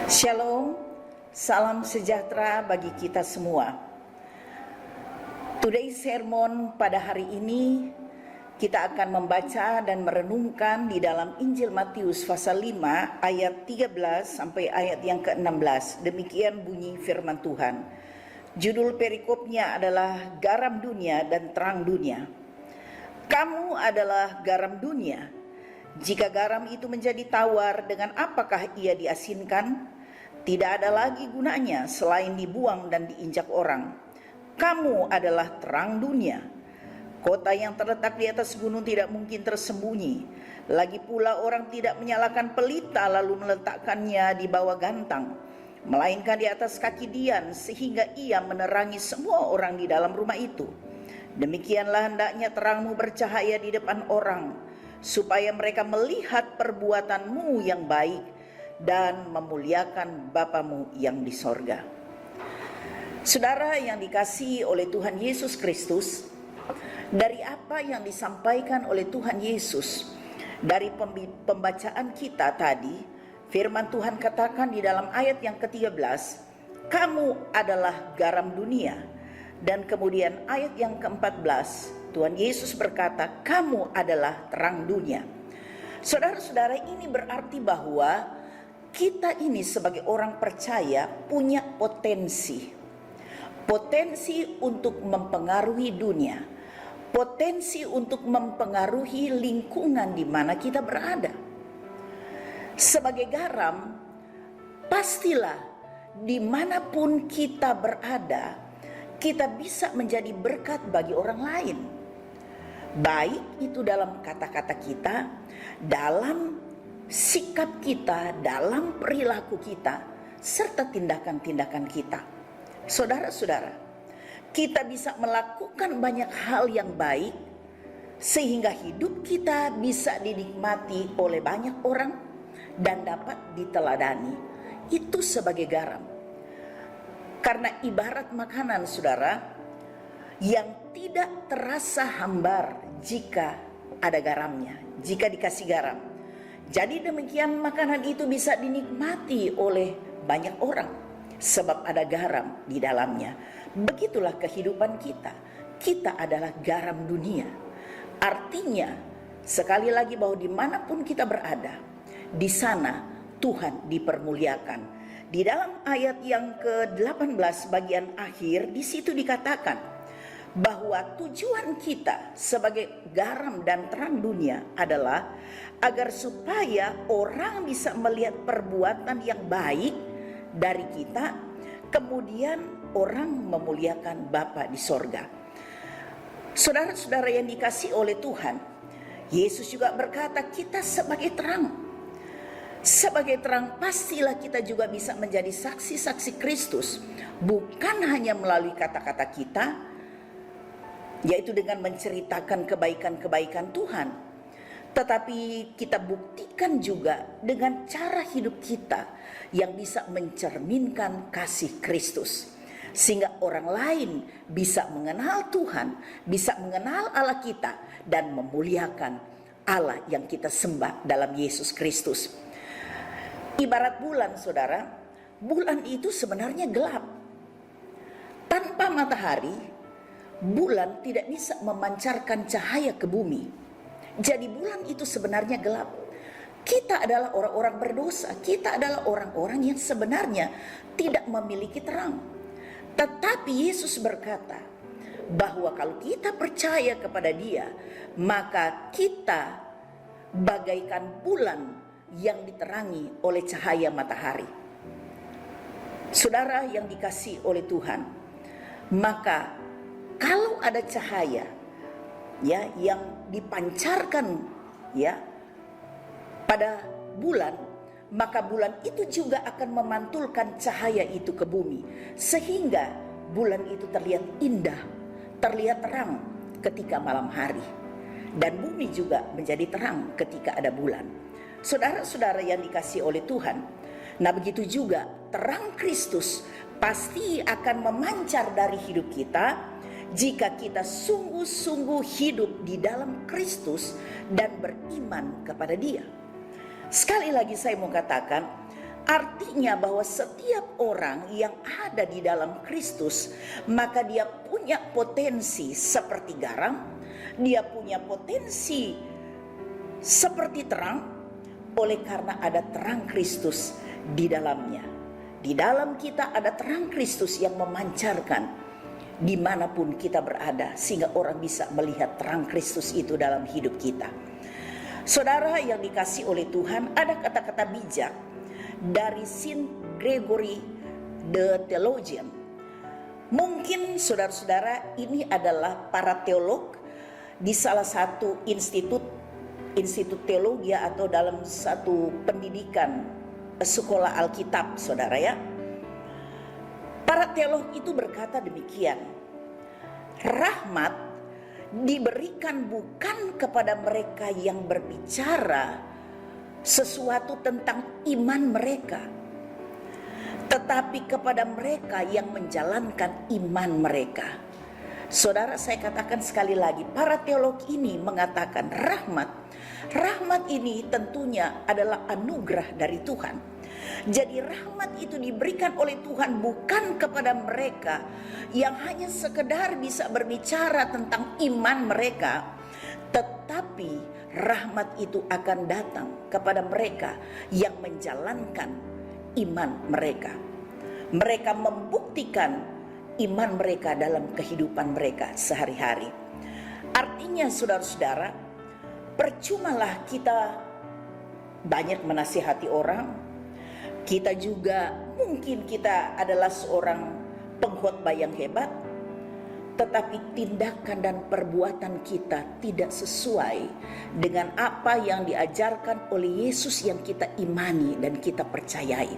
Shalom, salam sejahtera bagi kita semua. Today's sermon pada hari ini kita akan membaca dan merenungkan di dalam Injil Matius pasal 5 ayat 13 sampai ayat yang ke-16. Demikian bunyi firman Tuhan. Judul perikopnya adalah Garam Dunia dan Terang Dunia. Kamu adalah garam dunia. Jika garam itu menjadi tawar, dengan apakah ia diasinkan? Tidak ada lagi gunanya selain dibuang dan diinjak orang. Kamu adalah terang dunia. Kota yang terletak di atas gunung tidak mungkin tersembunyi. Lagi pula orang tidak menyalakan pelita lalu meletakkannya di bawah gantang, melainkan di atas kaki dian sehingga ia menerangi semua orang di dalam rumah itu. Demikianlah hendaknya terangmu bercahaya di depan orang, supaya mereka melihat perbuatanmu yang baik dan memuliakan Bapamu yang di sorga. Saudara yang dikasihi oleh Tuhan Yesus Kristus, dari apa yang disampaikan oleh Tuhan Yesus, dari pembacaan kita tadi, firman Tuhan katakan di dalam ayat yang ke-13, kamu adalah garam dunia. Dan kemudian ayat yang ke-14, Tuhan Yesus berkata, kamu adalah terang dunia. Saudara-saudara, ini berarti bahwa kita ini sebagai orang percaya punya potensi untuk mempengaruhi dunia, potensi untuk mempengaruhi lingkungan di mana kita berada. Sebagai garam, pastilah dimanapun kita berada, kita bisa menjadi berkat bagi orang lain. Baik itu dalam kata-kata kita, dalam sikap kita, dalam perilaku kita, serta tindakan-tindakan kita. Saudara-saudara, kita bisa melakukan banyak hal yang baik sehingga hidup kita bisa dinikmati oleh banyak orang dan dapat diteladani. Itu sebagai garam. Karena ibarat makanan, saudara, yang tidak terasa hambar jika ada garamnya, jika dikasih garam. Jadi demikian makanan itu bisa dinikmati oleh banyak orang sebab ada garam di dalamnya. Begitulah kehidupan kita. Kita adalah garam dunia. Artinya sekali lagi bahwa dimanapun kita berada, di sana Tuhan dipermuliakan. Di dalam ayat yang ke-18 bagian akhir, di situ dikatakan bahwa tujuan kita sebagai garam dan terang dunia adalah agar supaya orang bisa melihat perbuatan yang baik dari kita, kemudian orang memuliakan Bapa di sorga. Saudara-saudara yang dikasihi oleh Tuhan, Yesus juga berkata kita sebagai terang. Sebagai terang pastilah kita juga bisa menjadi saksi-saksi Kristus, bukan hanya melalui kata-kata kita, yaitu dengan menceritakan kebaikan-kebaikan Tuhan, tetapi kita buktikan juga dengan cara hidup kita yang bisa mencerminkan kasih Kristus, sehingga orang lain bisa mengenal Tuhan, bisa mengenal Allah kita, dan memuliakan Allah yang kita sembah dalam Yesus Kristus. Ibarat bulan, saudara, bulan itu sebenarnya gelap. Tanpa matahari, bulan tidak bisa memancarkan cahaya ke bumi. Jadi bulan itu sebenarnya gelap. Kita adalah orang-orang berdosa. Kita adalah orang-orang yang sebenarnya tidak memiliki terang. Tetapi Yesus berkata bahwa kalau kita percaya kepada Dia, maka kita bagaikan bulan yang diterangi oleh cahaya matahari. Saudara yang dikasihi oleh Tuhan, maka kalau ada cahaya ya yang dipancarkan ya pada bulan, maka bulan itu juga akan memantulkan cahaya itu ke bumi, sehingga bulan itu terlihat indah, terlihat terang ketika malam hari, dan bumi juga menjadi terang ketika ada bulan. Saudara-saudara yang dikasihi oleh Tuhan, nah begitu juga terang Kristus pasti akan memancar dari hidup kita jika kita sungguh-sungguh hidup di dalam Kristus dan beriman kepada Dia. Sekali lagi saya mau katakan, Artinya bahwa setiap orang yang ada di dalam Kristus, maka dia punya potensi seperti garam, dia punya potensi seperti terang, oleh karena ada terang Kristus di dalamnya. Di dalam kita ada terang Kristus yang memancarkan dimanapun kita berada, sehingga orang bisa melihat terang Kristus itu dalam hidup kita. Saudara yang dikasih oleh Tuhan, ada kata-kata bijak dari Saint Gregory the Theologian. Mungkin saudara-saudara ini adalah para teolog di salah satu institut teologi atau dalam satu pendidikan sekolah Alkitab, saudara ya. Para teolog itu berkata demikian, rahmat diberikan bukan kepada mereka yang berbicara sesuatu tentang iman mereka, tetapi kepada mereka yang menjalankan iman mereka. Saudara, saya katakan sekali lagi, para teolog ini mengatakan rahmat ini tentunya adalah anugerah dari Tuhan. Jadi rahmat itu diberikan oleh Tuhan bukan kepada mereka yang hanya sekedar bisa berbicara tentang iman mereka, tetapi rahmat itu akan datang kepada mereka yang menjalankan iman mereka. Mereka membuktikan iman mereka dalam kehidupan mereka sehari-hari. Artinya saudara-saudara, percumalah kita banyak menasihati orang. Kita juga mungkin kita adalah seorang pengkhotbah yang hebat, tetapi tindakan dan perbuatan kita tidak sesuai dengan apa yang diajarkan oleh Yesus yang kita imani dan kita percayai.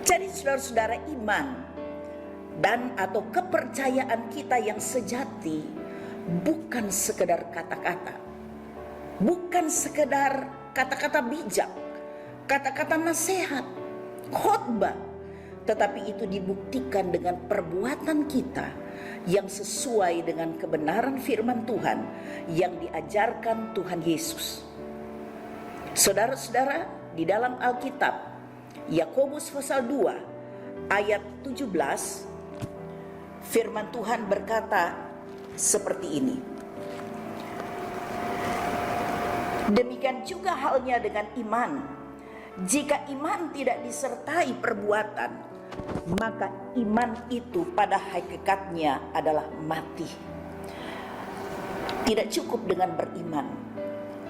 Jadi saudara-saudara, iman dan atau kepercayaan kita yang sejati bukan sekedar kata-kata, bukan sekedar kata-kata bijak, kata-kata nasihat, khotbah, tetapi itu dibuktikan dengan perbuatan kita yang sesuai dengan kebenaran firman Tuhan yang diajarkan Tuhan Yesus. Saudara-saudara, di dalam Alkitab, Yakobus pasal 2 ayat 17, firman Tuhan berkata seperti ini. Demikian juga halnya dengan iman. Jika iman tidak disertai perbuatan, maka iman itu pada hakikatnya adalah mati. Tidak cukup dengan beriman,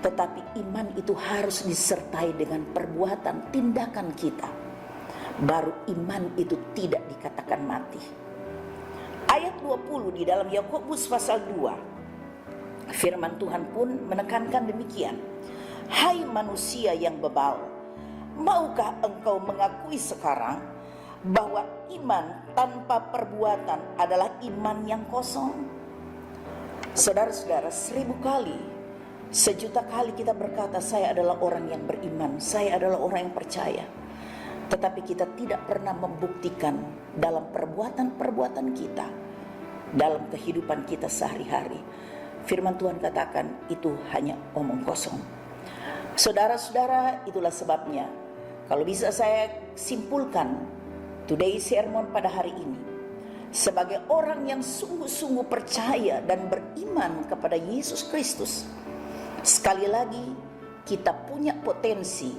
tetapi iman itu harus disertai dengan perbuatan, tindakan kita. Baru iman itu tidak dikatakan mati. Ayat 20 di dalam Yakobus pasal 2, firman Tuhan pun menekankan demikian. Hai manusia yang bebal, maukah engkau mengakui sekarang bahwa iman tanpa perbuatan adalah iman yang kosong? Saudara-saudara, 1000 kali, 1.000.000 kali kita berkata saya adalah orang yang beriman, saya adalah orang yang percaya, tetapi kita tidak pernah membuktikan dalam perbuatan-perbuatan kita, dalam kehidupan kita sehari-hari. Firman Tuhan katakan itu hanya omong kosong. Saudara-saudara, itulah sebabnya kalau bisa saya simpulkan today sermon pada hari ini, sebagai orang yang sungguh-sungguh percaya dan beriman kepada Yesus Kristus, sekali lagi kita punya potensi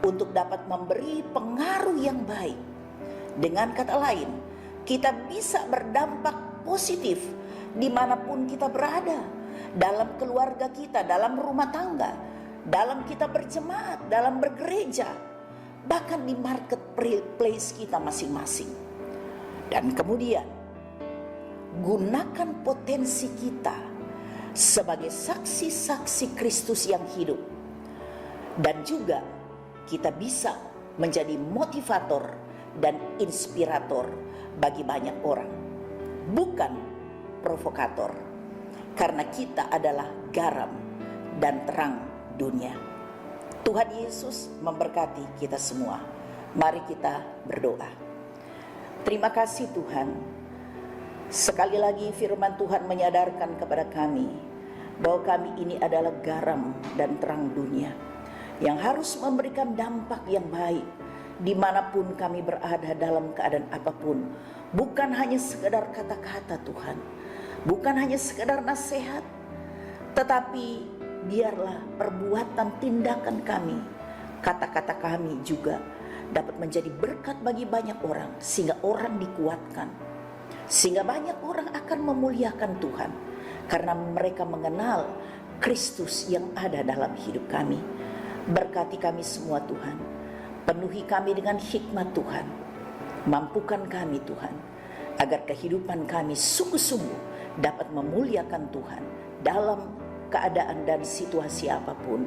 untuk dapat memberi pengaruh yang baik. Dengan kata lain, kita bisa berdampak positif dimanapun kita berada, dalam keluarga kita, dalam rumah tangga, dalam kita berjemaat, dalam bergereja, bahkan di marketplace kita masing-masing. Dan kemudian gunakan potensi kita sebagai saksi-saksi Kristus yang hidup, dan juga kita bisa menjadi motivator dan inspirator bagi banyak orang, bukan provokator, karena kita adalah garam dan terang dunia. Tuhan Yesus memberkati kita semua. Mari kita berdoa. Terima kasih Tuhan. Sekali lagi firman Tuhan menyadarkan kepada kami bahwa kami ini adalah garam dan terang dunia yang harus memberikan dampak yang baik dimanapun kami berada dalam keadaan apapun. Bukan hanya sekedar kata-kata Tuhan, bukan hanya sekedar nasihat, tetapi biarlah perbuatan tindakan kami, kata-kata kami juga dapat menjadi berkat bagi banyak orang, sehingga orang dikuatkan, sehingga banyak orang akan memuliakan Tuhan karena mereka mengenal Kristus yang ada dalam hidup kami. Berkati kami semua Tuhan, penuhi kami dengan hikmat Tuhan, mampukan kami Tuhan, agar kehidupan kami sungguh-sungguh dapat memuliakan Tuhan dalam keadaan dan situasi apapun.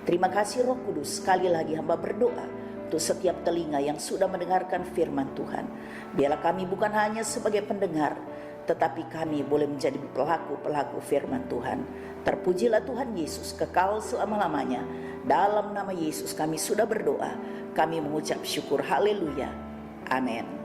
Terima kasih Roh Kudus, sekali lagi hamba berdoa untuk setiap telinga yang sudah mendengarkan firman Tuhan. Biarlah kami bukan hanya sebagai pendengar, tetapi kami boleh menjadi pelaku-pelaku firman Tuhan. Terpujilah Tuhan Yesus kekal selama-lamanya. Dalam nama Yesus kami sudah berdoa, kami mengucap syukur, haleluya, amin.